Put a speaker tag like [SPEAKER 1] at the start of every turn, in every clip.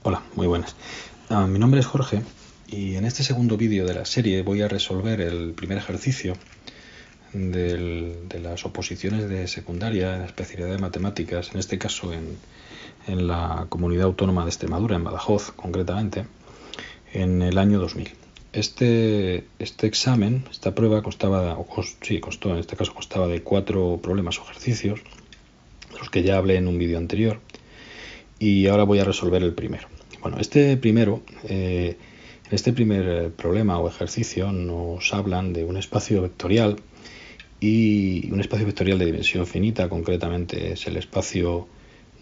[SPEAKER 1] Hola, muy buenas. Mi nombre es Jorge y en este segundo vídeo de la serie voy a resolver el primer ejercicio de las oposiciones de secundaria en la especialidad de matemáticas, en este caso en la Comunidad Autónoma de Extremadura, en Badajoz concretamente, en el año 2000. Este examen, esta prueba costó, en este caso constaba de 4 problemas o ejercicios, de los que ya hablé en un vídeo anterior, y ahora voy a resolver el primero. Bueno, en este primer problema o ejercicio nos hablan de un espacio vectorial y un espacio vectorial de dimensión finita, concretamente es el espacio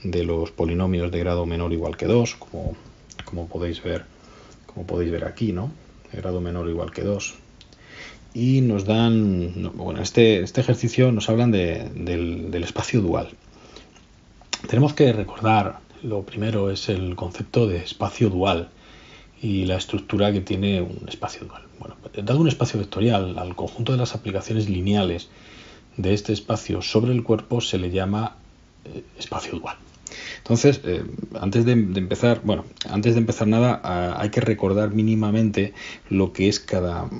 [SPEAKER 1] de los polinomios de grado menor o igual que 2, como podéis ver aquí, ¿no? De grado menor o igual que 2. Y nos dan, bueno, este ejercicio nos hablan del espacio dual. Tenemos que recordar, lo primero es el concepto de espacio dual y la estructura que tiene un espacio dual. Bueno, dado un espacio vectorial, al conjunto de las aplicaciones lineales de este espacio sobre el cuerpo se le llama espacio dual. Entonces, antes de empezar nada, hay que recordar mínimamente lo que es cada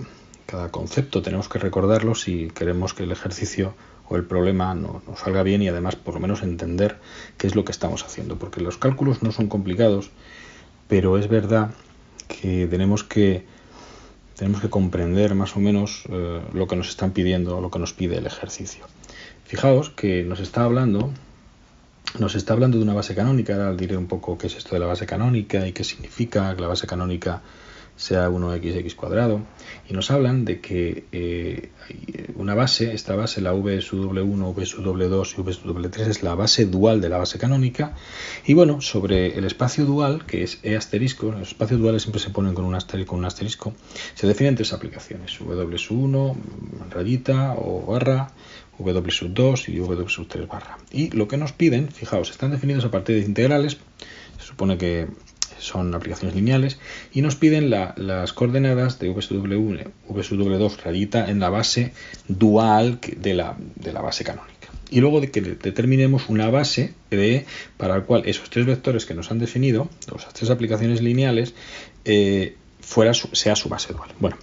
[SPEAKER 1] concepto. Tenemos que recordarlo si queremos que el ejercicio o el problema nos salga bien y además por lo menos entender qué es lo que estamos haciendo, porque los cálculos no son complicados, pero es verdad que tenemos que comprender más o menos lo que nos están pidiendo, lo que nos pide el ejercicio. Fijaos que nos está hablando de una base canónica. Ahora diré un poco qué es esto de la base canónica y qué significa que la base canónica sea 1xx², y nos hablan de que una base, esta base, la v sub w1, v sub w2 y v sub w3, es la base dual de la base canónica. Y bueno, sobre el espacio dual, que es E asterisco, los espacios duales siempre se ponen con un asterisco, se definen 3 aplicaciones: w sub 1, rayita o barra, w sub 2 y w sub 3 barra. Y lo que nos piden, fijaos, están definidos a partir de integrales, se supone que son aplicaciones lineales, y nos piden las coordenadas de v sub w1, v sub w2 rayita en la base dual de la base canónica. Y luego de que determinemos una base de E para la cual esos 3 vectores que nos han definido, esas 3 aplicaciones lineales, sea su base dual. Bueno,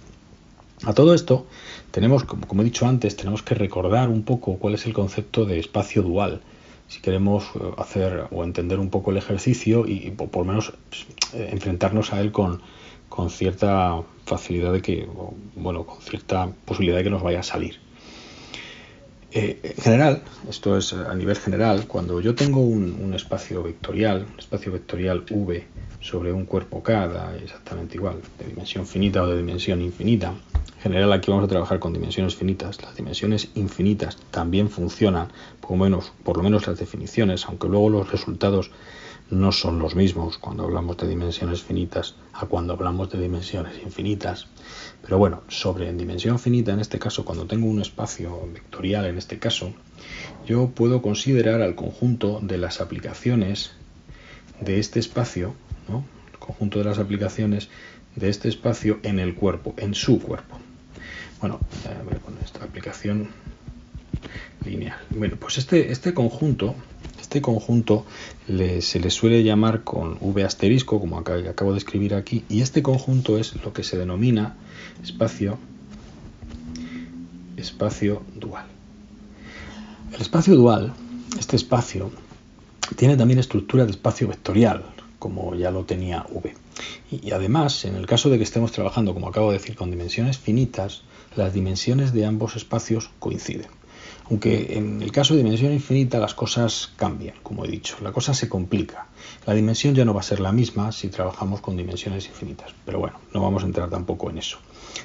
[SPEAKER 1] a todo esto tenemos, como he dicho antes, tenemos que recordar un poco cuál es el concepto de espacio dual, si queremos hacer o entender un poco el ejercicio y por lo menos enfrentarnos a él con cierta facilidad con cierta posibilidad de que nos vaya a salir. En general, esto es a nivel general, cuando yo tengo un espacio vectorial V sobre un cuerpo K, da exactamente igual, de dimensión finita o de dimensión infinita. En general aquí vamos a trabajar con dimensiones finitas. Las dimensiones infinitas también funcionan, por lo menos las definiciones, aunque luego los resultados no son los mismos cuando hablamos de dimensiones finitas a cuando hablamos de dimensiones infinitas. Pero bueno, en dimensión finita, en este caso, cuando tengo un espacio vectorial, en este caso, yo puedo considerar al conjunto de las aplicaciones de este espacio, ¿no? El conjunto de las aplicaciones de este espacio en el cuerpo, en su cuerpo. Bueno, voy a poner esta aplicación lineal. Bueno, pues este conjunto se le suele llamar con V asterisco, como acabo de escribir aquí, y este conjunto es lo que se denomina espacio dual. El espacio dual, este espacio, tiene también estructura de espacio vectorial, como ya lo tenía V. Y además, en el caso de que estemos trabajando, como acabo de decir, con dimensiones finitas, las dimensiones de ambos espacios coinciden. Aunque en el caso de dimensión infinita las cosas cambian, como he dicho, la cosa se complica. La dimensión ya no va a ser la misma si trabajamos con dimensiones infinitas, pero bueno, no vamos a entrar tampoco en eso.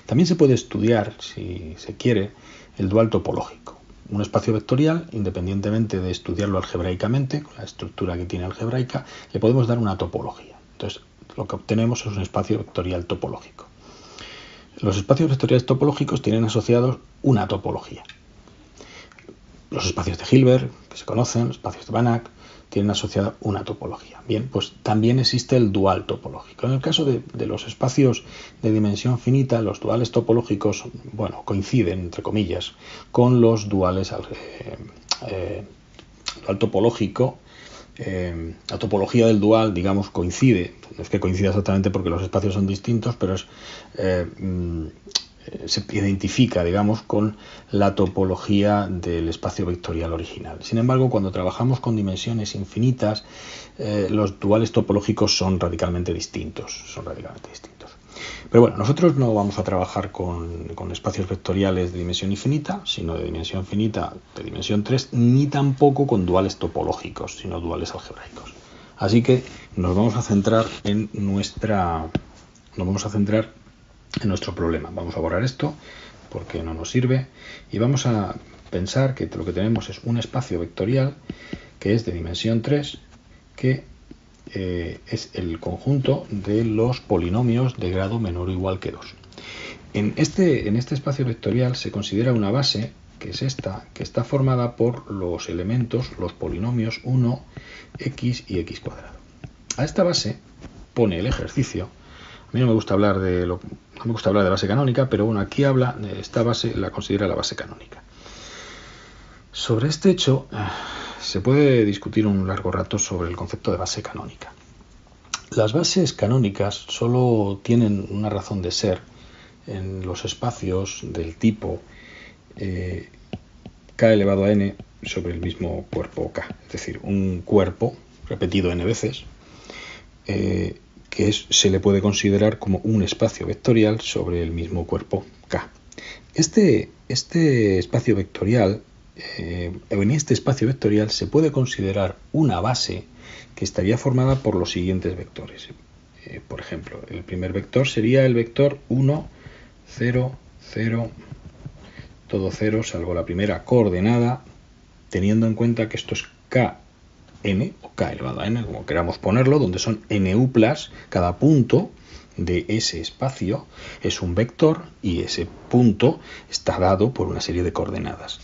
[SPEAKER 1] También se puede estudiar, si se quiere, el dual topológico. Un espacio vectorial, independientemente de estudiarlo algebraicamente, con la estructura que tiene algebraica, le podemos dar una topología. Entonces, lo que obtenemos es un espacio vectorial topológico. Los espacios vectoriales topológicos tienen asociados una topología. Los espacios de Hilbert, que se conocen, los espacios de Banach, tienen asociada una topología. Bien, pues también existe el dual topológico. En el caso de los espacios de dimensión finita, los duales topológicos, coinciden, entre comillas, con los duales dual topológico la topología del dual, digamos, coincide. No es que coincida exactamente porque los espacios son distintos, pero se identifica, digamos, con la topología del espacio vectorial original. Sin embargo, cuando trabajamos con dimensiones infinitas, los duales topológicos son radicalmente distintos. Pero bueno, nosotros no vamos a trabajar con espacios vectoriales de dimensión infinita, sino de dimensión finita de dimensión 3, ni tampoco con duales topológicos, sino duales algebraicos. Así que nos vamos a centrar en nuestro problema. Vamos a borrar esto porque no nos sirve y vamos a pensar que lo que tenemos es un espacio vectorial que es de dimensión 3, que es el conjunto de los polinomios de grado menor o igual que 2. En este espacio vectorial se considera una base, que es esta, que está formada por los elementos, los polinomios 1, x y x cuadrado. A esta base pone el ejercicio. A mí no me gusta hablar de base canónica, pero bueno, aquí habla de esta base, la considera la base canónica. Sobre este hecho se puede discutir un largo rato sobre el concepto de base canónica. Las bases canónicas solo tienen una razón de ser en los espacios del tipo k elevado a n sobre el mismo cuerpo k, es decir, un cuerpo repetido n veces se le puede considerar como un espacio vectorial sobre el mismo cuerpo k. En este espacio vectorial se puede considerar una base que estaría formada por los siguientes vectores. Por ejemplo, el primer vector sería el vector 1, 0, 0, todo 0, salvo la primera coordenada, teniendo en cuenta que esto es kn, o k elevado a n, como queramos ponerlo, donde son nu+, cada punto de ese espacio es un vector y ese punto está dado por una serie de coordenadas.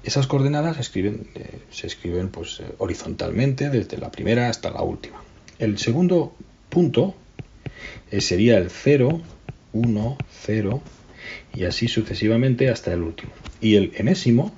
[SPEAKER 1] Esas coordenadas se escriben pues, horizontalmente desde la primera hasta la última. El segundo punto sería el 0, 1, 0 y así sucesivamente hasta el último. Y el enésimo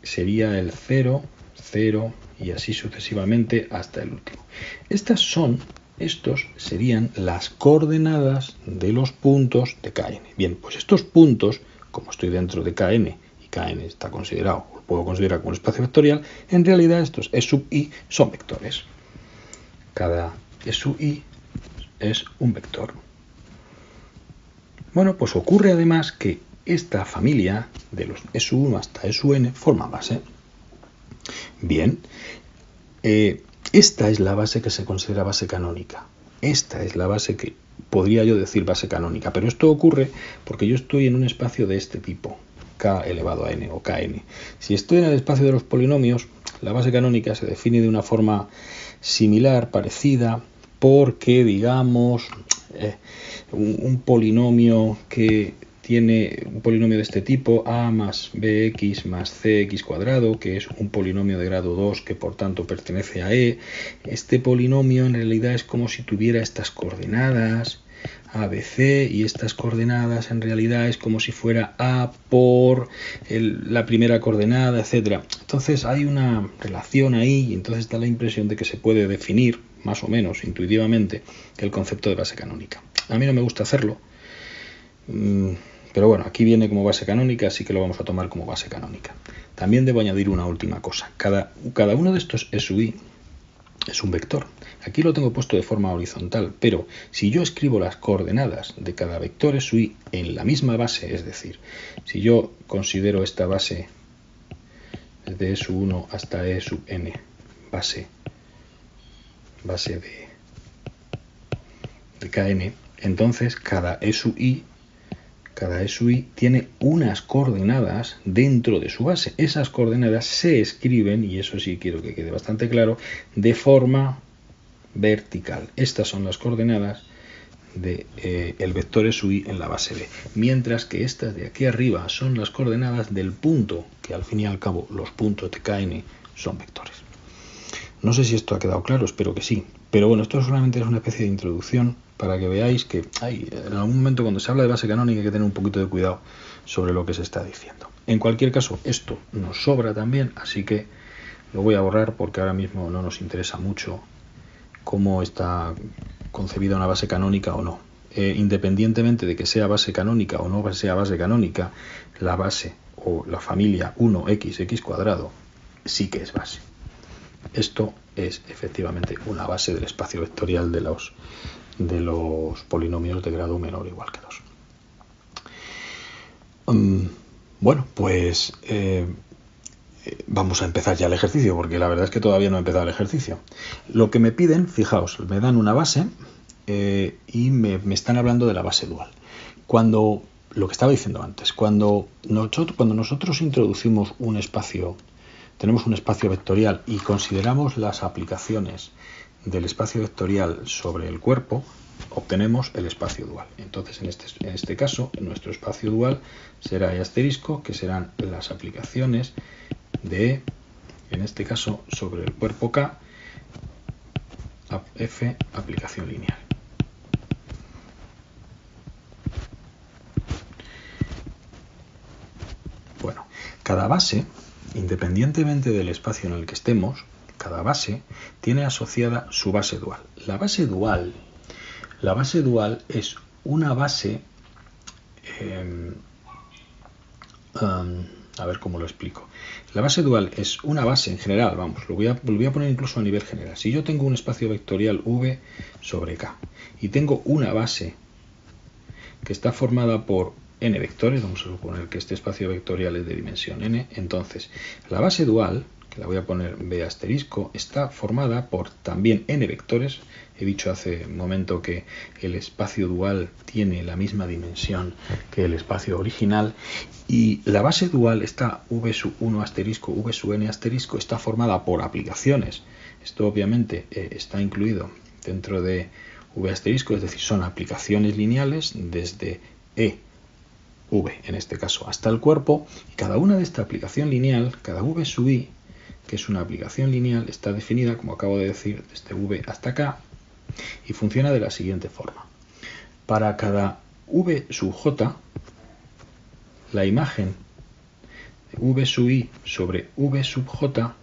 [SPEAKER 1] sería el 0, 0 y así sucesivamente hasta el último. Estos serían las coordenadas de los puntos de Kn. Bien, pues estos puntos, como estoy dentro de Kn, Kn está considerado, lo puedo considerar como un espacio vectorial, en realidad estos E sub i son vectores. Cada E sub i es un vector. Bueno, pues ocurre además que esta familia de los E sub 1 hasta E sub n forma base. Bien, esta es la base que se considera base canónica. Esta es la base que podría yo decir base canónica, pero esto ocurre porque yo estoy en un espacio de este tipo, k elevado a n o kn. Si estoy en el espacio de los polinomios, la base canónica se define de una forma similar, parecida, porque, digamos, un polinomio que tiene un polinomio de este tipo, a más bx más cx cuadrado, que es un polinomio de grado 2 que por tanto pertenece a E. Este polinomio en realidad es como si tuviera estas coordenadas a, b, c, y estas coordenadas en realidad es como si fuera a por la primera coordenada, etcétera. Entonces hay una relación ahí y entonces da la impresión de que se puede definir más o menos intuitivamente el concepto de base canónica. A mí no me gusta hacerlo, pero bueno, aquí viene como base canónica, así que lo vamos a tomar como base canónica. También debo añadir una última cosa. Cada uno de estos E sub i es un vector. Aquí lo tengo puesto de forma horizontal, pero si yo escribo las coordenadas de cada vector E sub i en la misma base, es decir, si yo considero esta base desde E sub 1 hasta E sub n, base de Kn, entonces cada E sub i tiene unas coordenadas dentro de su base. Esas coordenadas se escriben, y eso sí quiero que quede bastante claro, de forma vertical. Estas son las coordenadas del vector E sub i en la base B, mientras que estas de aquí arriba son las coordenadas del punto, que al fin y al cabo los puntos de Kn son vectores. No sé si esto ha quedado claro, espero que sí. Pero bueno, esto solamente es una especie de introducción para que veáis que en algún momento cuando se habla de base canónica hay que tener un poquito de cuidado sobre lo que se está diciendo. En cualquier caso, esto nos sobra también, así que Lo voy a borrar porque ahora mismo no nos interesa mucho cómo está concebida una base canónica o no. Independientemente de que sea base canónica o no sea base canónica, la base o la familia 1x(x²) sí que es base. Esto es efectivamente una base del espacio vectorial de los polinomios de grado menor o igual que 2. Bueno, pues vamos a empezar ya el ejercicio, porque la verdad es que todavía no he empezado el ejercicio. Lo que me piden, fijaos, me dan una base y me están hablando de la base dual. Lo que estaba diciendo antes, cuando nosotros introducimos un espacio, tenemos un espacio vectorial y consideramos las aplicaciones del espacio vectorial sobre el cuerpo, obtenemos el espacio dual. Entonces, en este caso, nuestro espacio dual será E*, que serán las aplicaciones de E, en este caso, sobre el cuerpo K, F, aplicación lineal. Bueno, cada base, independientemente del espacio en el que estemos, cada base tiene asociada su base dual. La base dual es una base, a ver cómo lo explico. La base dual es una base en general, vamos, lo voy a poner incluso a nivel general. Si yo tengo un espacio vectorial V sobre K y tengo una base que está formada por n vectores, vamos a suponer que este espacio vectorial es de dimensión n, entonces la base dual, que la voy a poner B*, está formada por también n vectores. He dicho hace un momento que el espacio dual tiene la misma dimensión que el espacio original, y la base dual está V1*, V(n*, está formada por aplicaciones. Esto obviamente está incluido dentro de V*, es decir, son aplicaciones lineales desde E, V en este caso, hasta el cuerpo, y cada una de esta aplicación lineal, cada V(i), que es una aplicación lineal, está definida, como acabo de decir, desde V hasta K, y funciona de la siguiente forma. Para cada V(j), la imagen de V(i) sobre V(j)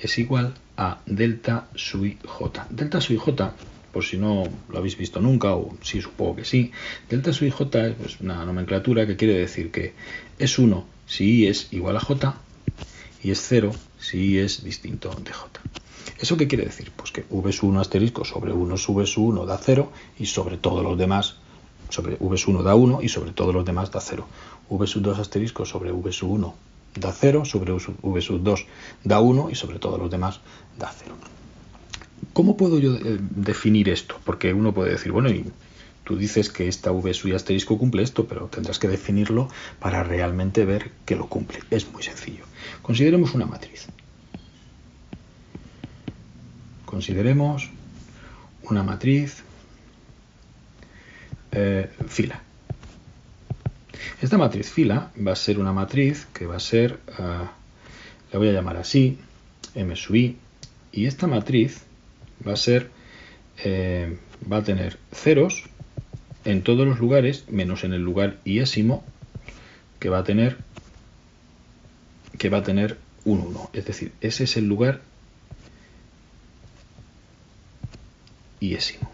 [SPEAKER 1] es igual a delta sui j. Delta sui j, por si no lo habéis visto nunca, o sí, supongo que sí, delta sui j es pues una nomenclatura que quiere decir que es 1 si i es igual a j y es 0 si i es distinto de j. ¿Eso qué quiere decir? Pues que V(1*) sobre 1 sub V(1) da 0 y sobre todos los demás, sobre V(1) da 1 y sobre todos los demás da 0. V(2*) sobre V(1) da 0, sobre V(2) da 1 y sobre todos los demás da 0. ¿Cómo puedo yo definir esto? Porque uno puede decir, bueno, y tú dices que esta V(i*) cumple esto, pero tendrás que definirlo para realmente ver que lo cumple. Es muy sencillo. Consideremos una matriz. Consideremos una matriz fila. Esta matriz fila va a ser una matriz que va a ser, la voy a llamar así, M(i), y esta matriz va a ser, va a tener ceros en todos los lugares, menos en el lugar iésimo, que va a tener un 1. Es decir, ese es el lugar iésimo.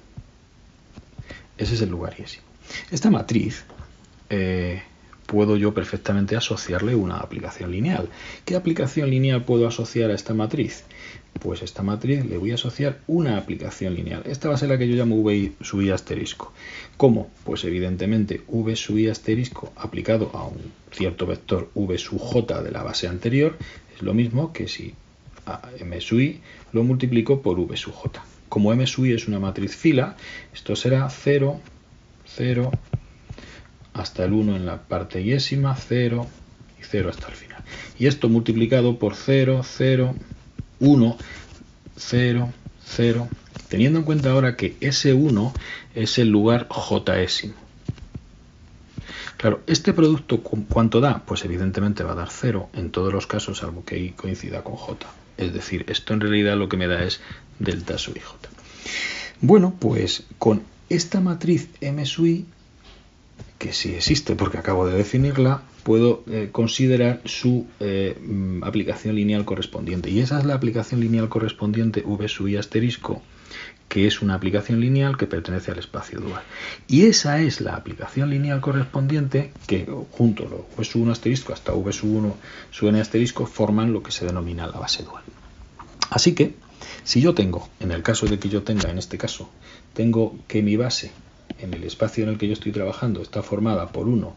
[SPEAKER 1] Ese es el lugar iésimo. Esta matriz puedo yo perfectamente asociarle una aplicación lineal. ¿Qué aplicación lineal puedo asociar a esta matriz? Pues a esta matriz le voy a asociar una aplicación lineal. Esta va a ser la que yo llamo V(i)*. ¿Cómo? Pues evidentemente V(i)* aplicado a un cierto vector V(j) de la base anterior es lo mismo que si a M(i) lo multiplico por V(j). Como M(i) es una matriz fila, esto será 0, 0, hasta el 1 en la parte iésima, 0 y 0 hasta el final. Y esto multiplicado por 0, 0, 1, 0, 0, teniendo en cuenta ahora que ese 1 es el lugar jésimo. Claro, este producto, ¿cuánto da? Pues evidentemente va a dar 0 en todos los casos, salvo que i coincida con j. Es decir, esto en realidad lo que me da es delta sui j. Bueno, pues con esta matriz M(i), que si existe, porque acabo de definirla, puedo considerar su aplicación lineal correspondiente. Y esa es la aplicación lineal correspondiente v sub i asterisco, que es una aplicación lineal que pertenece al espacio dual. Y esa es la aplicación lineal correspondiente que, junto a v sub 1 asterisco hasta v sub 1 sub n asterisco, forman lo que se denomina la base dual. Así que, si yo tengo, en el caso de que yo tenga, en este caso, tengo que mi base en el espacio en el que yo estoy trabajando está formada por 1,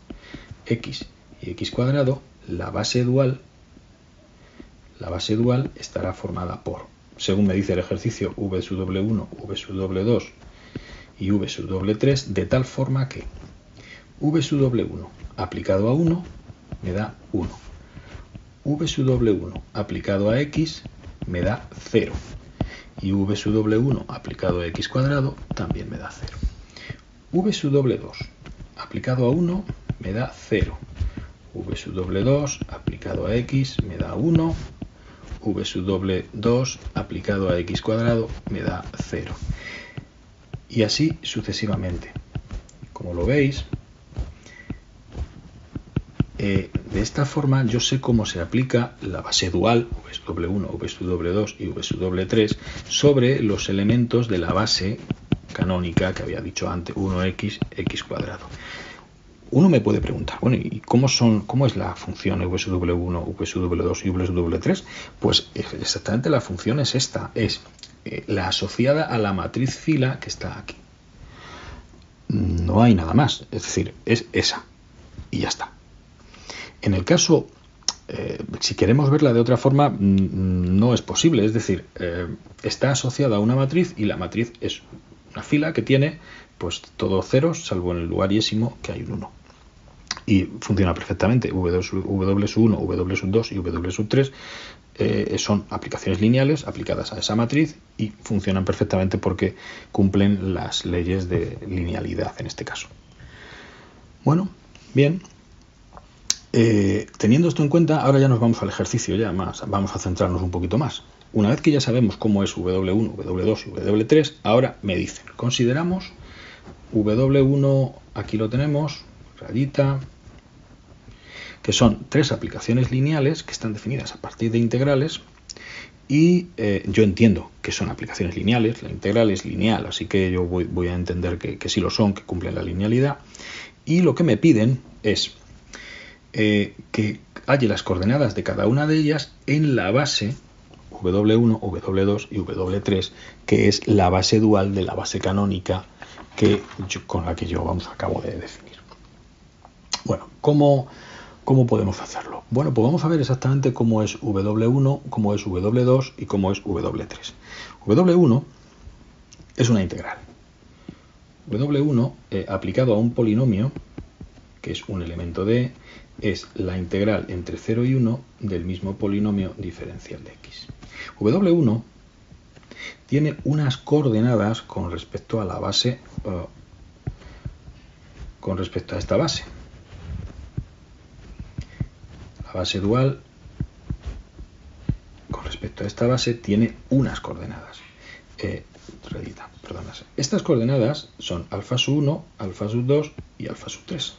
[SPEAKER 1] x y x cuadrado, la base dual estará formada por, según me dice el ejercicio, v sub w1, v sub w2 y v sub w3, de tal forma que v sub w1 aplicado a 1 me da 1, v sub w1 aplicado a x me da 0 y v sub w1 aplicado a x cuadrado también me da 0. V sub w2 aplicado a 1 me da 0, v sub w2 aplicado a x me da 1, v sub w2 aplicado a x cuadrado me da 0. Y así sucesivamente. Como lo veis, de esta forma yo sé cómo se aplica la base dual, v sub w1, v sub w2 y v sub w3, sobre los elementos de la base canónica que había dicho antes, 1x, x cuadrado. Uno me puede preguntar, bueno, ¿y cómo es la función v sub w1, v sub w2 y v sub w3? Pues exactamente la función es esta, es la asociada a la matriz fila que está aquí. No hay nada más, es decir, es esa y ya está. En el caso, si queremos verla de otra forma, no es posible, es decir, está asociada a una matriz y la matriz es una fila que tiene pues todos ceros, salvo en el lugarésimo que hay un 1. Y funciona perfectamente. W sub 1, W sub 2 y W sub 3 son aplicaciones lineales aplicadas a esa matriz y funcionan perfectamente porque cumplen las leyes de linealidad en este caso. Bueno, bien. Teniendo esto en cuenta, ahora ya nos vamos al ejercicio, vamos a centrarnos un poquito más. Una vez que ya sabemos cómo es W1, W2 y W3, ahora me dicen, consideramos W1, aquí lo tenemos, rayita, que son tres aplicaciones lineales que están definidas a partir de integrales y yo entiendo que son aplicaciones lineales, la integral es lineal, así que yo voy a entender que sí lo son, que cumplen la linealidad, y lo que me piden es que halle las coordenadas de cada una de ellas en la base W1, W2 y W3, que es la base dual de la base canónica con la que yo acabo de definir. Bueno, ¿cómo podemos hacerlo? Bueno, pues vamos a ver exactamente cómo es W1, cómo es W2 y cómo es W3. W1 es una integral. W1 aplicado a un polinomio, que es un elemento de, es la integral entre 0 y 1 del mismo polinomio diferencial de x. W1 tiene unas coordenadas con respecto a la base, con respecto a esta base. La base dual, con respecto a esta base, tiene unas coordenadas. Estas coordenadas son alfa sub 1, alfa sub 2 y alfa sub 3.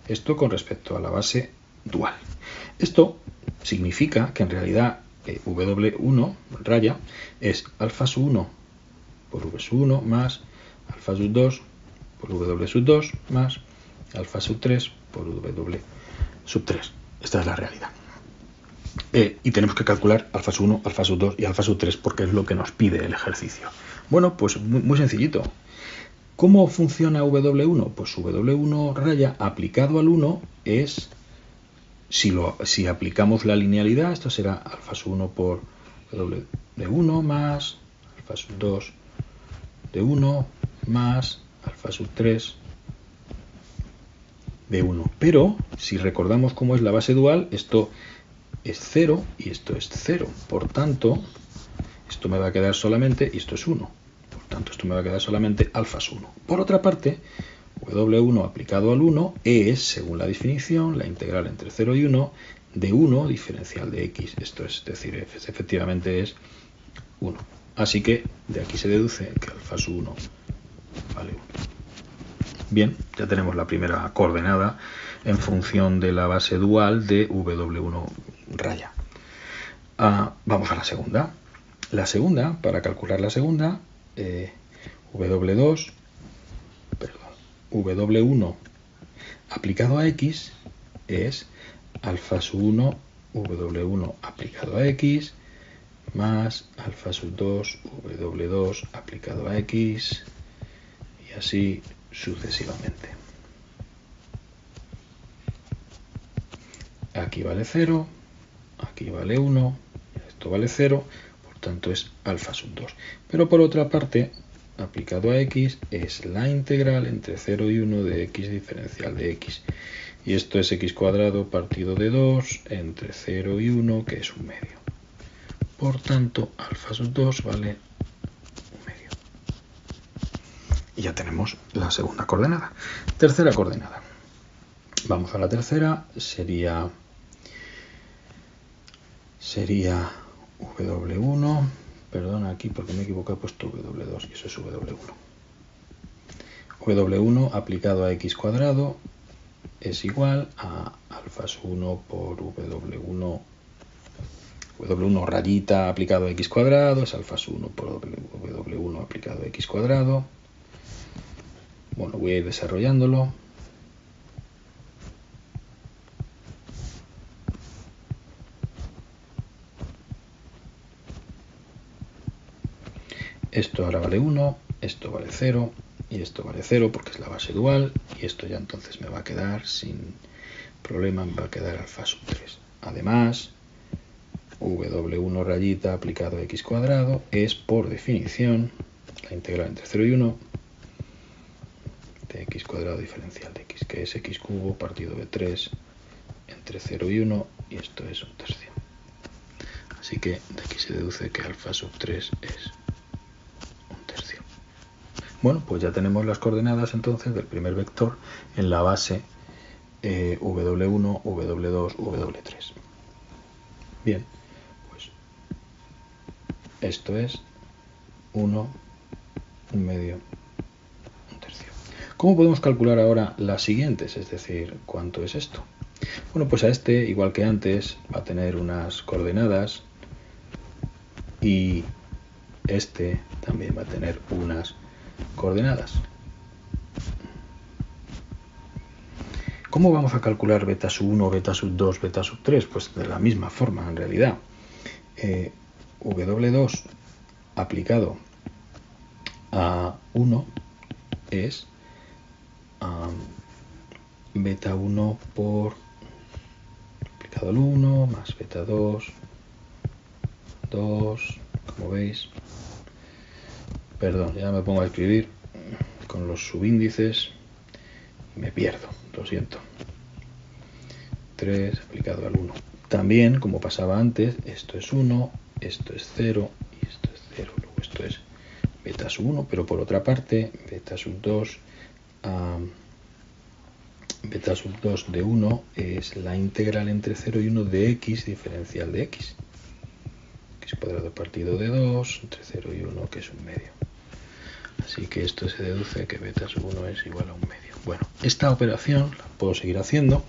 [SPEAKER 1] Esto con respecto a la base dual. Esto significa que en realidad W1 raya es alfa sub 1 por V sub 1 más alfa sub 2 por W sub 2 más alfa sub 3 por W sub 3. Esta es la realidad. Y tenemos que calcular alfa sub 1, alfa sub 2 y alfa sub 3 porque es lo que nos pide el ejercicio. Bueno, pues muy sencillito. ¿Cómo funciona W1? Pues W1 raya aplicado al 1 es, si aplicamos la linealidad, esto será alfa sub 1 por W de 1 más alfa sub 2 de 1 más alfa sub 3 de 1. Pero, si recordamos cómo es la base dual, esto es 0 y esto es 0. Por tanto, esto me va a quedar solamente, y esto es 1. Por tanto, esto me va a quedar solamente alfa sub 1. Por otra parte, W1 aplicado al 1 es, según la definición, la integral entre 0 y 1 de 1 diferencial de x. Esto es decir, efectivamente es 1. Así que de aquí se deduce que alfa sub 1 vale 1. Bien, ya tenemos la primera coordenada en función de la base dual de W1 raya. Vamos a la segunda. La segunda, para calcular la segunda, W1 aplicado a X es alfa sub 1 W1 aplicado a X más alfa sub 2 W2 aplicado a X y así sucesivamente. Aquí vale 0, aquí vale 1, esto vale 0, por tanto es alfa sub 2. Pero por otra parte, aplicado a X es la integral entre 0 y 1 de X diferencial de X. Y esto es X cuadrado partido de 2 entre 0 y 1, que es 1 medio. Por tanto, alfa sub 2 vale 1 medio. Y ya tenemos la segunda coordenada. Tercera coordenada. Vamos a la tercera. Sería W1. Perdón, aquí porque me he equivocado, he puesto W2 y eso es W1. W1 aplicado a X cuadrado es igual a alfa sub 1 por W1 rayita aplicado a X cuadrado, es alfa sub 1 por W1 aplicado a X cuadrado. Bueno, voy a ir desarrollándolo. Esto ahora vale 1, esto vale 0 y esto vale 0 porque es la base dual y esto ya entonces me va a quedar sin problema, me va a quedar alfa sub 3. Además, W1 rayita aplicado a X cuadrado es por definición la integral entre 0 y 1 de X cuadrado diferencial de X, que es X cubo partido de 3 entre 0 y 1 y esto es 1/3. Así que de aquí se deduce que alfa sub 3 es 1/3. Bueno, pues ya tenemos las coordenadas entonces del primer vector en la base W1, W2, W3. Bien, pues esto es 1, 1 medio, 1/3. ¿Cómo podemos calcular ahora las siguientes? Es decir, ¿cuánto es esto? Bueno, pues a este, igual que antes, va a tener unas coordenadas y este también va a tener unas coordenadas. ¿Cómo vamos a calcular beta sub 1, beta sub 2, beta sub 3? Pues de la misma forma, en realidad. W2 aplicado a 1 es beta 1 por aplicado al 1 más beta 2, como veis. Perdón, ya me pongo a escribir con los subíndices y me pierdo, lo siento. 3 aplicado al 1. También, como pasaba antes, esto es 1, esto es 0 y esto es 0. Luego esto es beta sub 1, pero por otra parte, beta sub 2 de 1 es la integral entre 0 y 1 de X diferencial de X. X cuadrado partido de 2 entre 0 y 1, que es 1 medio. Así que esto se deduce que beta sub 1 es igual a 1 medio. Bueno, esta operación la puedo seguir haciendo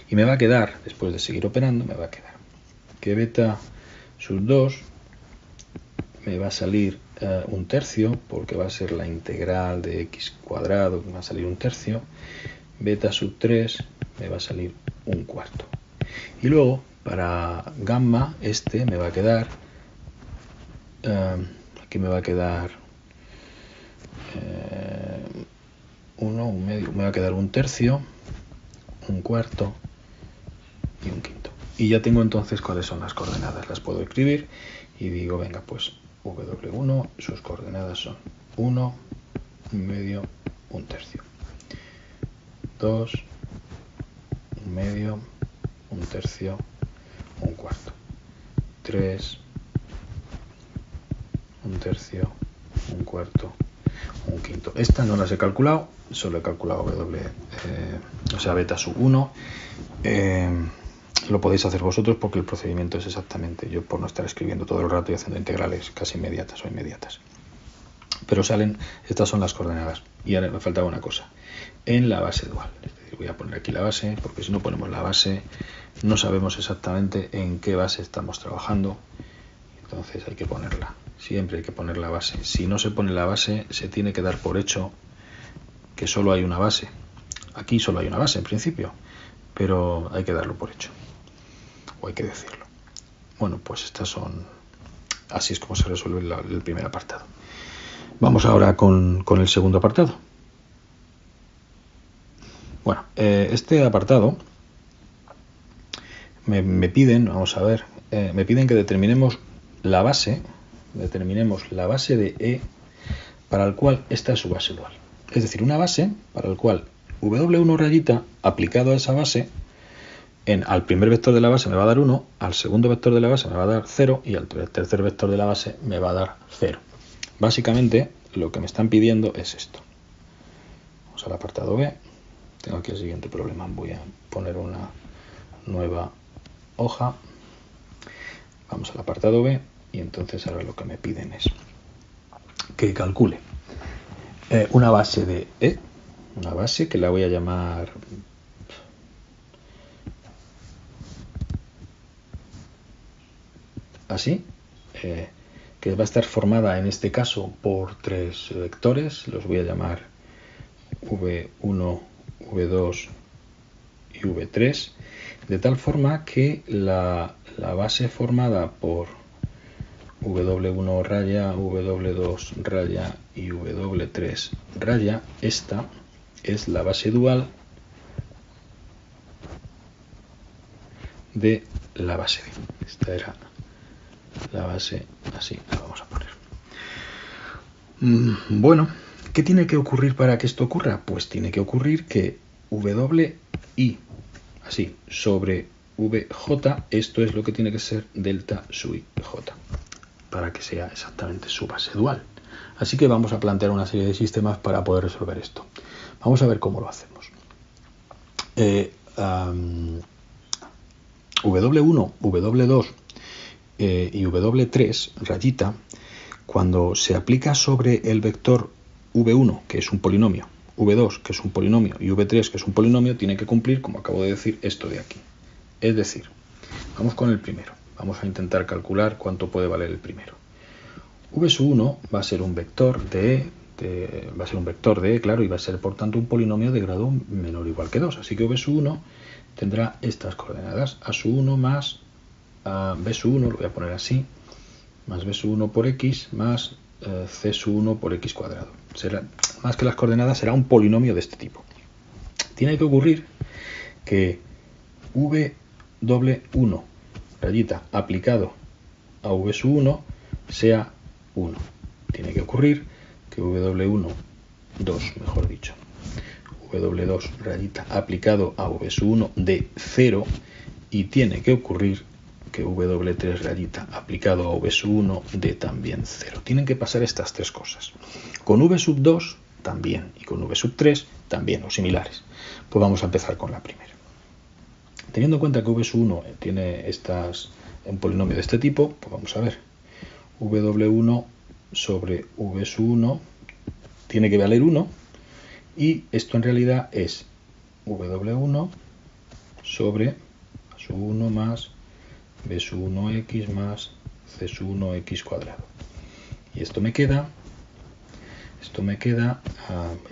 [SPEAKER 1] y me va a quedar, después de seguir operando, me va a quedar que beta sub 2 me va a salir 1/3 porque va a ser la integral de X cuadrado, que me va a salir 1/3. Beta sub 3 me va a salir 1/4. Y luego, para gamma, este me va a quedar, aquí me va a quedar 1, 1 medio, me va a quedar 1/3, 1/4 y 1/5. Y ya tengo entonces cuáles son las coordenadas, las puedo escribir y digo, venga, pues W1, sus coordenadas son 1, 1 medio, 1/3. 2, 1 medio, 1/3, 1/4. 3, 1/3, 1/4, 1/5. Esta no las he calculado, solo he calculado beta sub 1. Lo podéis hacer vosotros porque el procedimiento es exactamente, yo por no estar escribiendo todo el rato y haciendo integrales casi inmediatas o inmediatas. Pero salen, estas son las coordenadas. Y ahora me faltaba una cosa. en la base dual. Es decir, voy a poner aquí la base, porque si no ponemos la base no sabemos exactamente en qué base estamos trabajando. Entonces hay que ponerla. Siempre hay que poner la base. Si no se pone la base, se tiene que dar por hecho que solo hay una base. Aquí solo hay una base en principio, pero hay que darlo por hecho. O hay que decirlo. Bueno, pues estas son... Así es como se resuelve el primer apartado. Vamos ahora con el segundo apartado. Bueno, este apartado me piden, vamos a ver, me piden que determinemos la base de E para el cual esta es su base dual. Es decir, una base para el cual W1 rayita aplicado a esa base, al primer vector de la base me va a dar 1, al segundo vector de la base me va a dar 0 y al tercer vector de la base me va a dar 0. Básicamente lo que me están pidiendo es esto. Vamos al apartado B. Tengo aquí el siguiente problema. Voy a poner una nueva hoja. Vamos al apartado B y entonces ahora lo que me piden es que calcule una base de E, una base que la voy a llamar así, que va a estar formada en este caso por 3 vectores, los voy a llamar V1, V2 y V3, de tal forma que la base formada por W1 raya, W2 raya y W3 raya, esta es la base dual de la base B. Esta era la base, así la vamos a poner. Bueno, ¿qué tiene que ocurrir para que esto ocurra? Pues tiene que ocurrir que WI, así, sobre VJ, esto es lo que tiene que ser delta sub J, para que sea exactamente su base dual. Así que vamos a plantear una serie de sistemas para poder resolver esto. Vamos a ver cómo lo hacemos. W1, W2 y W3 rayita, cuando se aplica sobre el vector V1, que es un polinomio, V2, que es un polinomio, y V3, que es un polinomio, tiene que cumplir, como acabo de decir, esto de aquí. Es decir, vamos con el primero. Vamos a intentar calcular cuánto puede valer el primero. V1 va a ser un vector de E, claro, y va a ser por tanto un polinomio de grado menor o igual que 2. Así que V1 tendrá estas coordenadas: A1 más B1, lo voy a poner así, más B1 por X más C1 por X cuadrado. Será, más que las coordenadas, será un polinomio de este tipo. Tiene que ocurrir que W1 rayita aplicado a V1 sea 1. Tiene que ocurrir que W1, 2, mejor dicho, W2 rayita aplicado a V1 de 0, y tiene que ocurrir que W3 rayita aplicado a V1 de también 0. Tienen que pasar estas tres cosas. Con V2 también y con V3 también, o similares. Pues vamos a empezar con la primera. Teniendo en cuenta que V1 tiene un polinomio de este tipo, pues vamos a ver. W1 sobre V1 tiene que valer 1, y esto en realidad es W1 sobre A1 más B1x más C1x cuadrado. Y esto me queda, voy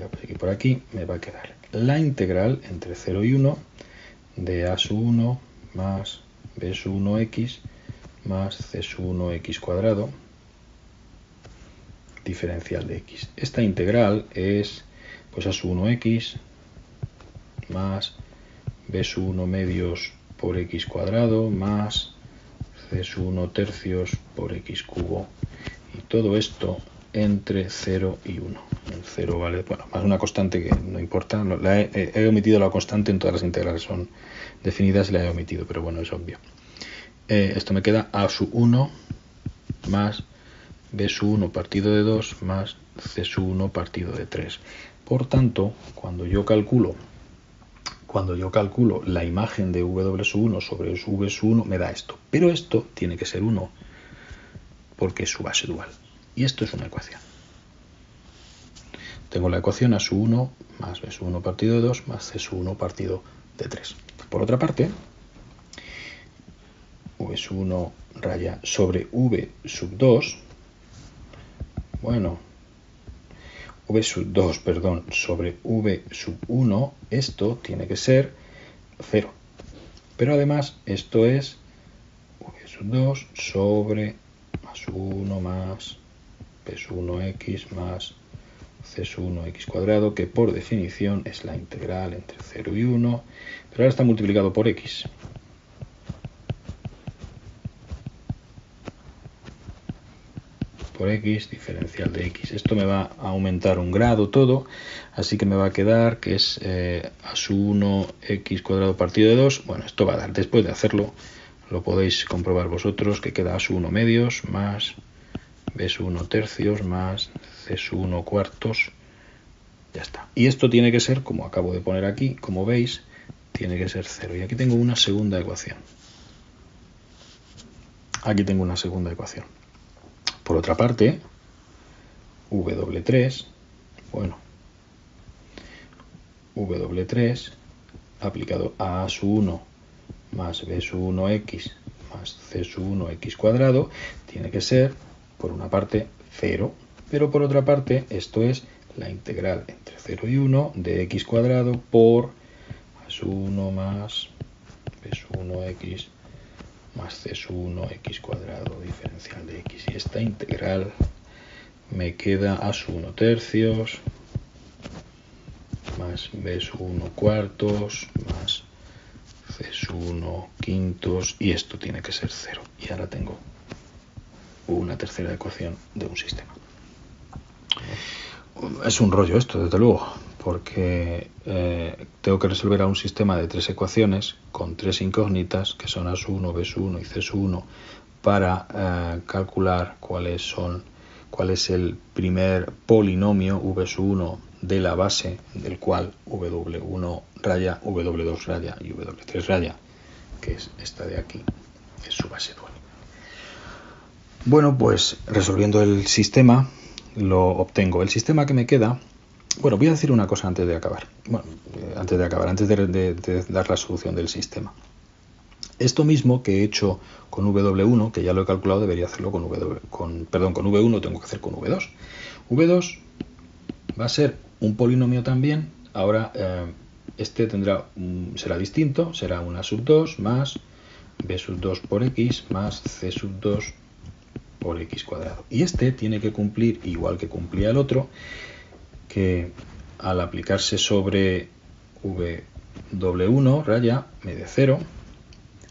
[SPEAKER 1] a poner por aquí, me va a quedar la integral entre 0 y 1 de A1 más B1x más C1x cuadrado, diferencial de x. Esta integral es pues A1x más B1 medios por x cuadrado más C1 tercios por x cubo, y todo esto entre 0 y 1. El 0 vale, bueno, más una constante que no importa, he omitido la constante, en todas las integrales son definidas y la he omitido, pero bueno, es obvio. Esto me queda A1 más B1 partido de 2 más C1 partido de 3. Por tanto, cuando yo calculo la imagen de W1 sobre V1 me da esto. Pero esto tiene que ser 1 porque es su base dual. Y esto es una ecuación. tengo la ecuación a sub 1 más b sub 1 partido de 2 más c sub 1 partido de 3. Por otra parte, v sub 1 raya sobre v sub 2, bueno, v sub 2, perdón, sobre v sub 1, esto tiene que ser 0. Pero además esto es v sub 2 sobre a sub 1 más b sub 1x más c sub 1x cuadrado, que por definición es la integral entre 0 y 1, pero ahora está multiplicado por x. Por x, diferencial de x. Esto me va a aumentar un grado todo, así que me va a quedar que es a sub 1 x cuadrado partido de 2. Bueno, esto va a dar, después de hacerlo, lo podéis comprobar vosotros, que queda a sub 1 medios más b sub 1 tercios más c sub 1 cuartos. Ya está. Y esto tiene que ser, como acabo de poner aquí, como veis, tiene que ser 0. Y aquí tengo una segunda ecuación. Aquí tengo una segunda ecuación. Por otra parte, W3, bueno, W3 aplicado a sub 1 más b sub 1x más c sub 1x cuadrado tiene que ser, por una parte, 0, pero por otra parte, esto es la integral entre 0 y 1 de x cuadrado por a sub 1 más b sub 1x más c sub 1x cuadrado diferencial de x. Y esta integral me queda a sub 1 tercios más b sub 1 cuartos más c sub 1 quintos, y esto tiene que ser 0. Y ahora tengo una tercera ecuación de un sistema. Es un rollo esto, desde luego, porque tengo que resolver a un sistema de 3 ecuaciones con 3 incógnitas, que son a sub 1, b sub 1 y c sub 1, para calcular cuál es el primer polinomio v sub 1 de la base del cual w1 raya, w2 raya y w3 raya, que es esta de aquí, es su base dual. Bueno, pues resolviendo el sistema lo obtengo. El sistema que me queda, bueno, voy a decir una cosa antes de acabar. Bueno, antes de dar la solución del sistema. Esto mismo que he hecho con W1, que ya lo he calculado, debería hacerlo con V1, tengo que hacer con V2. V2 va a ser un polinomio también. Ahora este será distinto, será una sub 2 más b sub 2 por x más c sub 2 por x cuadrado. Y este tiene que cumplir, igual que cumplía el otro, que al aplicarse sobre W1 raya me dé 0.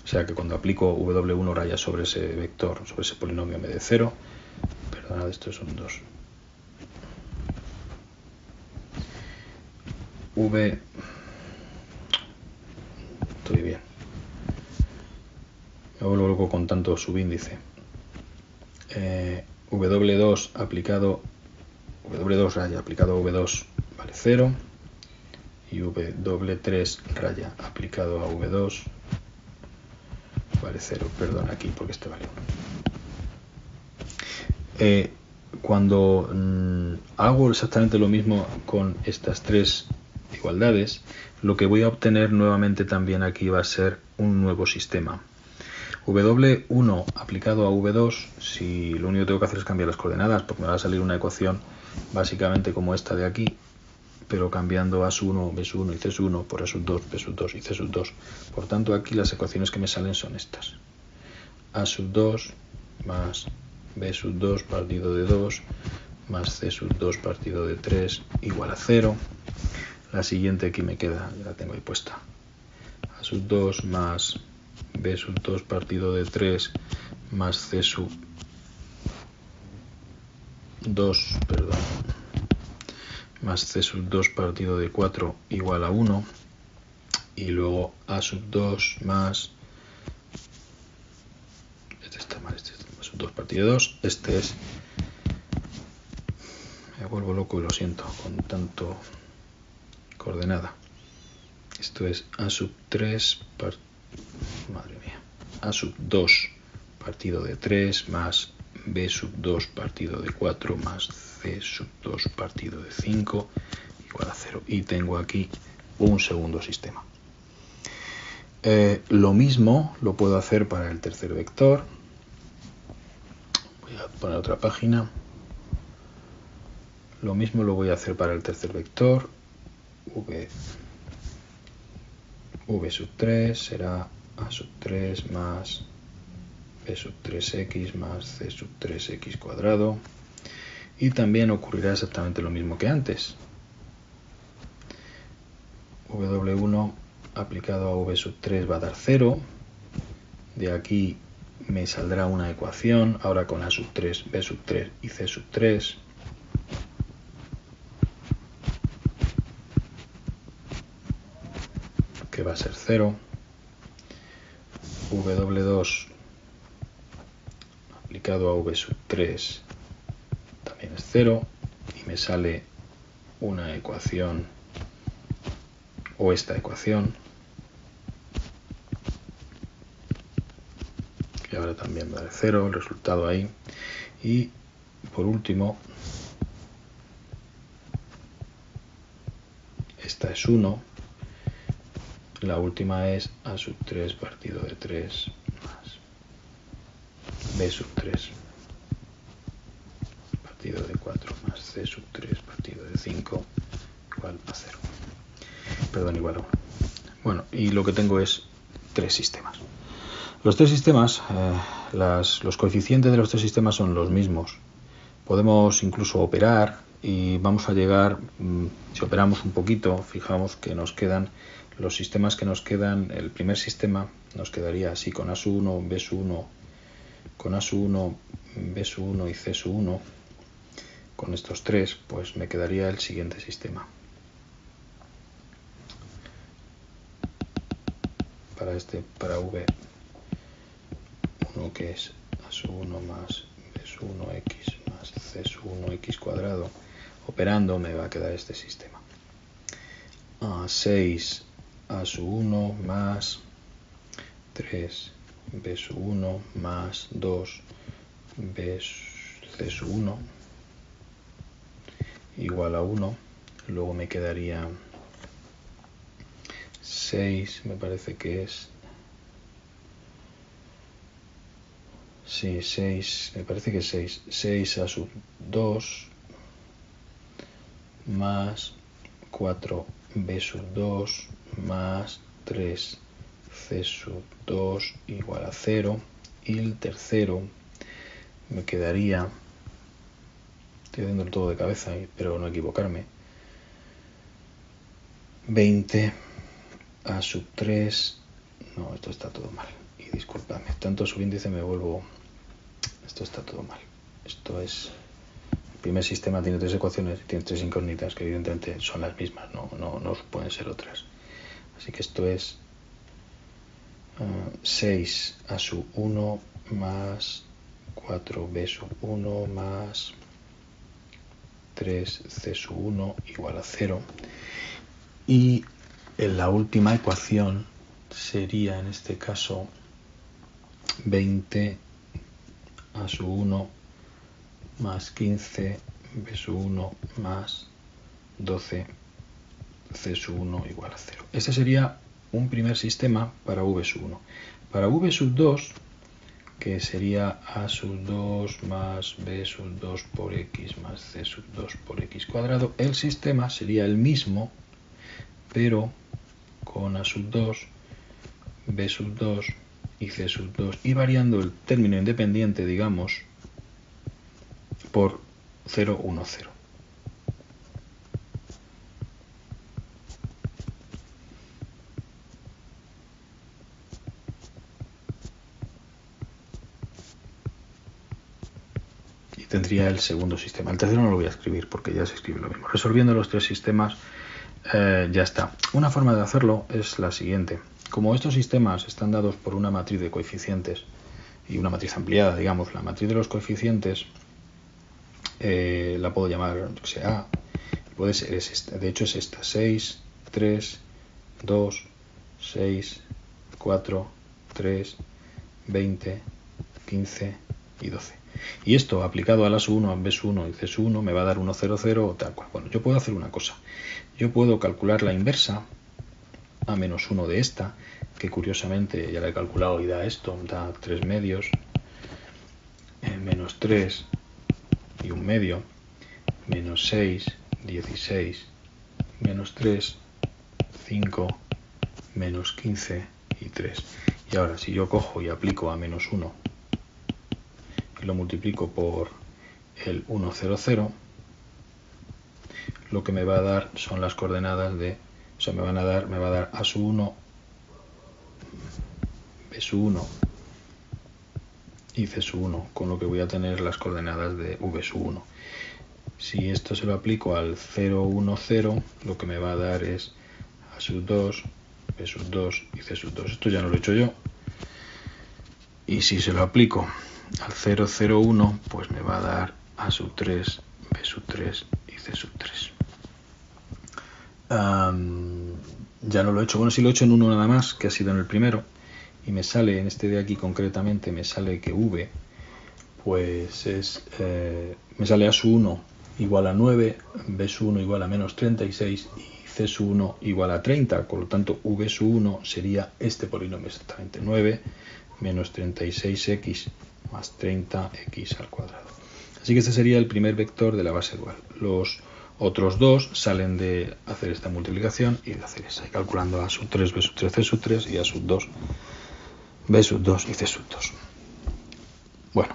[SPEAKER 1] O sea que cuando aplico W1 raya sobre ese vector, sobre ese polinomio, me dé 0. Perdonad, estos son 2. Estoy bien. Me vuelvo loco con tanto subíndice. W2 aplicado W2 raya aplicado a V2 vale 0 y W3 raya aplicado a V2 vale 0. Perdón, aquí porque este vale 1. Cuando hago exactamente lo mismo con estas tres igualdades, lo que voy a obtener nuevamente también aquí va a ser un nuevo sistema. W1 aplicado a V2, si lo único que tengo que hacer es cambiar las coordenadas, porque me va a salir una ecuación básicamente como esta de aquí, pero cambiando a sub 1, b sub 1 y c sub 1 por a sub 2, b sub 2 y c sub 2. Por tanto, aquí las ecuaciones que me salen son estas. A sub 2 más b sub 2 partido de 2 más c sub 2 partido de 3 igual a 0. La siguiente aquí me queda, ya la tengo ahí puesta. A sub 2 más b sub 2 partido de 3 más c sub 2, perdón, más c sub 2 partido de 4 igual a 1. Y luego a sub 2 más, este está mal, este es a sub 2 partido de 2, este es, me vuelvo loco y lo siento con tanto coordenada. Esto es a sub 3 madre mía, a sub 2 partido de 3 más b sub 2 partido de 4 más c sub 2 partido de 5 igual a 0. Y tengo aquí un segundo sistema. Lo mismo lo puedo hacer para el tercer vector. Voy a poner otra página. Lo mismo lo voy a hacer para el tercer vector. V sub 3 será a sub 3 más b sub 3x más c sub 3x cuadrado. Y también ocurrirá exactamente lo mismo que antes. W1 aplicado a v sub 3 va a dar 0. De aquí me saldrá una ecuación, ahora con a sub 3, b sub 3 y c sub 3. Que va a ser 0. W2 aplicado a v sub 3 también es 0. Y me sale una ecuación, o esta ecuación, que ahora también va de 0, el resultado ahí. Y por último, esta es 1. La última es a sub 3 partido de 3 más b sub 3 partido de 4 más c sub 3 partido de 5 igual a 0. Perdón, igual a 1. Bueno, y lo que tengo es tres sistemas. Los tres sistemas, los coeficientes de los tres sistemas son los mismos. Podemos incluso operar y vamos a llegar, si operamos un poquito, fijamos que nos quedan los sistemas que nos quedan. El primer sistema nos quedaría así, con a sub 1, b sub 1, con a sub 1, b sub 1 y c sub 1. Con estos tres, pues me quedaría el siguiente sistema. Para v1, que es a sub 1 más b sub 1x más c sub 1x cuadrado, operando me va a quedar este sistema. 6 a sub 1 más 3 b sub 1 más 2 c sub 1 igual a 1. Luego me quedaría 6, me parece que es... Sí, 6, me parece que es 6. 6 a sub 2 más 4 b sub 2 más 3 c sub 2 igual a 0. Y el tercero me quedaría... Estoy haciendo todo de cabeza, espero no equivocarme. 20 a sub 3... No, esto está todo mal. Y disculpadme, tanto subíndice me vuelvo... Esto está todo mal. Esto es... El primer sistema tiene tres ecuaciones y tiene tres incógnitas que evidentemente son las mismas, no pueden ser otras. Así que esto es 6 a sub 1 más 4b sub 1 más 3c sub 1 igual a 0. Y en la última ecuación sería en este caso 20 a sub 1 más 15 b sub 1 más 12 c sub 1 igual a 0. Este sería un primer sistema para v sub 1. Para v sub 2, que sería a sub 2 más b sub 2 por x más c sub 2 por x cuadrado, el sistema sería el mismo, pero con a sub 2, b sub 2 y c sub 2, y variando el término independiente, digamos, por 0, 1, 0. Y tendría el segundo sistema. El tercero no lo voy a escribir porque ya se escribe lo mismo. Resolviendo los tres sistemas, ya está. Una forma de hacerlo es la siguiente. Como estos sistemas están dados por una matriz de coeficientes y una matriz ampliada, digamos, la matriz de los coeficientes la puedo llamar A, puede ser esta, de hecho es esta: 6, 3, 2, 6, 4, 3, 20, 15 y 12. Y esto aplicado a la sub1, a b1 y c1 me va a dar 1, 0, 0 o tal cual. Bueno, yo puedo hacer una cosa. Yo puedo calcular la inversa a menos 1 de esta, que curiosamente ya la he calculado y da esto, da 3 medios, menos 3 y 1 medio, menos 6, 16, menos 3, 5, menos 15 y 3. Y ahora, si yo cojo y aplico a menos 1 y lo multiplico por el 1, 0, 0, lo que me va a dar son las coordenadas de, o sea, me va a dar a sub 1, b sub 1 y c sub 1, con lo que voy a tener las coordenadas de v sub 1. Si esto se lo aplico al 0, 1, 0, lo que me va a dar es a sub 2, b sub 2 y c sub 2. Esto ya no lo he hecho yo. Y si se lo aplico al 0, 0, 1, pues me va a dar a sub 3, b sub 3 y c sub 3. Ya no lo he hecho. Bueno, sí lo he hecho en uno nada más, que ha sido en el primero. Y me sale, en este de aquí concretamente, me sale que v, pues es, me sale a sub 1 igual a 9, b sub 1 igual a menos 36 y c sub 1 igual a 30. Por lo tanto, v sub 1 sería este polinomio exactamente, 9 menos 36x más 30x al cuadrado. Así que este sería el primer vector de la base dual. Los otros dos salen de hacer esta multiplicación y de hacer esa, y calculando a sub 3, b sub 3, c sub 3 y a sub 2, b sub 2 y c sub 2. Bueno,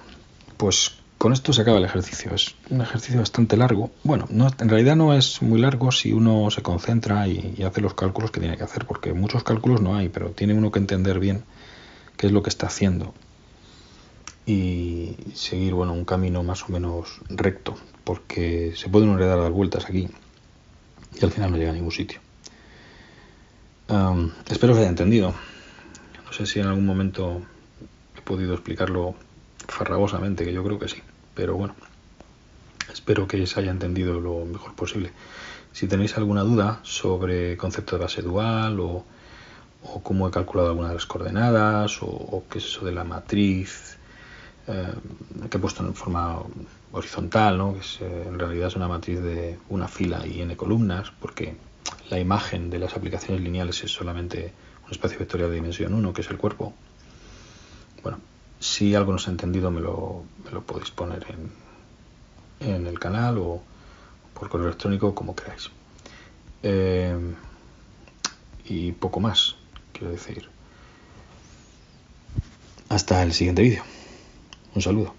[SPEAKER 1] pues con esto se acaba el ejercicio. Es un ejercicio bastante largo. Bueno, no, en realidad no es muy largo si uno se concentra y hace los cálculos que tiene que hacer, porque muchos cálculos no hay, pero tiene uno que entender bien qué es lo que está haciendo y seguir, bueno, un camino más o menos recto, porque se puede uno dar vueltas aquí y al final no llega a ningún sitio. Espero que haya entendido. No sé si en algún momento he podido explicarlo farragosamente, que yo creo que sí, pero bueno, espero que se haya entendido lo mejor posible. Si tenéis alguna duda sobre concepto de base dual o cómo he calculado alguna de las coordenadas o qué es eso de la matriz que he puesto en forma horizontal, ¿no? Que es, en realidad es una matriz de una fila y n columnas, porque la imagen de las aplicaciones lineales es solamente un espacio vectorial de dimensión 1, que es el cuerpo. Bueno, si algo no se ha entendido me lo podéis poner en el canal o por correo electrónico, como queráis. Y poco más, quiero decir. Hasta el siguiente vídeo. Un saludo.